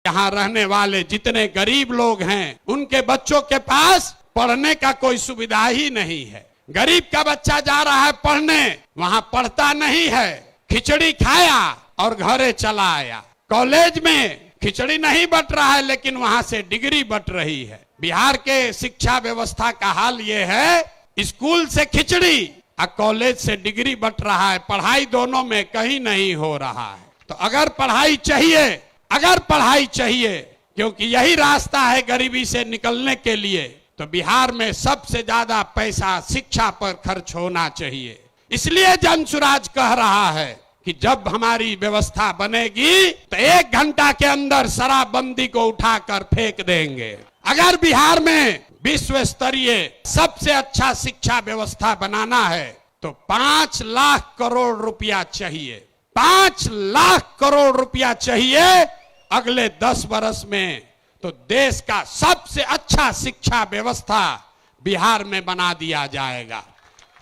यहाँ रहने वाले जितने गरीब लोग हैं उनके बच्चों के पास पढ़ने का कोई सुविधा ही नहीं है। गरीब का बच्चा जा रहा है पढ़ने, वहाँ पढ़ता नहीं है, खिचड़ी खाया और घरे चला आया। कॉलेज में खिचड़ी नहीं बट रहा है लेकिन वहाँ से डिग्री बट रही है। बिहार के शिक्षा व्यवस्था का हाल ये है, स्कूल से खिचड़ी और कॉलेज से डिग्री बट रहा है, पढ़ाई दोनों में कहीं नहीं हो रहा है। तो अगर पढ़ाई चाहिए क्योंकि यही रास्ता है गरीबी से निकलने के लिए, तो बिहार में सबसे ज्यादा पैसा शिक्षा पर खर्च होना चाहिए। इसलिए जनसुराज कह रहा है कि जब हमारी व्यवस्था बनेगी तो 1 घंटा के अंदर शराबबंदी को उठाकर फेंक देंगे। अगर बिहार में विश्व स्तरीय सबसे अच्छा शिक्षा व्यवस्था बनाना है तो 5 लाख करोड़ रुपया चाहिए। 5 लाख करोड़ रुपया चाहिए अगले 10 वर्ष में, तो देश का सबसे अच्छा शिक्षा व्यवस्था बिहार में बना दिया जाएगा।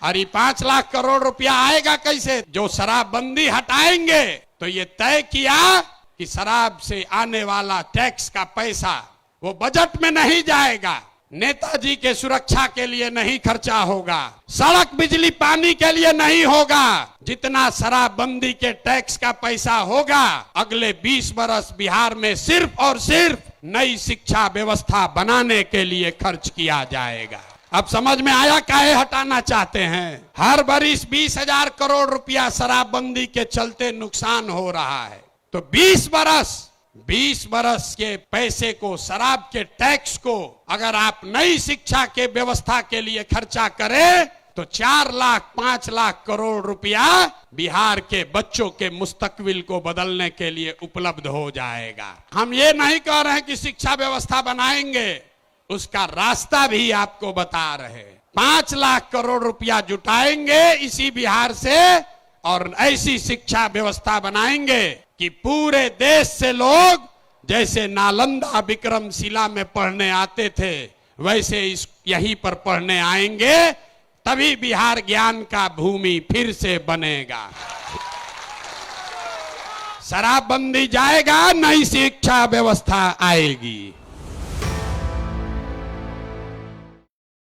और ये 5 लाख करोड़ रुपया आएगा कैसे? जो शराबबंदी हटाएंगे तो ये तय किया कि शराब से आने वाला टैक्स का पैसा वो बजट में नहीं जाएगा, नेताजी के सुरक्षा के लिए नहीं खर्चा होगा, सड़क बिजली पानी के लिए नहीं होगा। जितना शराबबंदी के टैक्स का पैसा होगा अगले 20 वर्ष बिहार में सिर्फ और सिर्फ नई शिक्षा व्यवस्था बनाने के लिए खर्च किया जाएगा। अब समझ में आया काहे हटाना चाहते हैं? हर बरिस 20,000 करोड़ रुपया शराबबंदी के चलते नुकसान हो रहा है, तो 20 बरस के पैसे को, शराब के टैक्स को अगर आप नई शिक्षा के व्यवस्था के लिए खर्चा करें तो 4 लाख 5 लाख करोड़ रुपया बिहार के बच्चों के मुस्तकबिल को बदलने के लिए उपलब्ध हो जाएगा। हम ये नहीं कह रहे हैं कि शिक्षा व्यवस्था बनाएंगे, उसका रास्ता भी आपको बता रहे। 5 लाख करोड़ रुपया जुटाएंगे इसी बिहार से और ऐसी शिक्षा व्यवस्था बनाएंगे कि पूरे देश से लोग जैसे नालंदा विक्रमशिला में पढ़ने आते थे वैसे यहीं पर पढ़ने आएंगे, तभी बिहार ज्ञान का भूमि फिर से बनेगा। शराबबंदी जाएगा, नई शिक्षा व्यवस्था आएगी।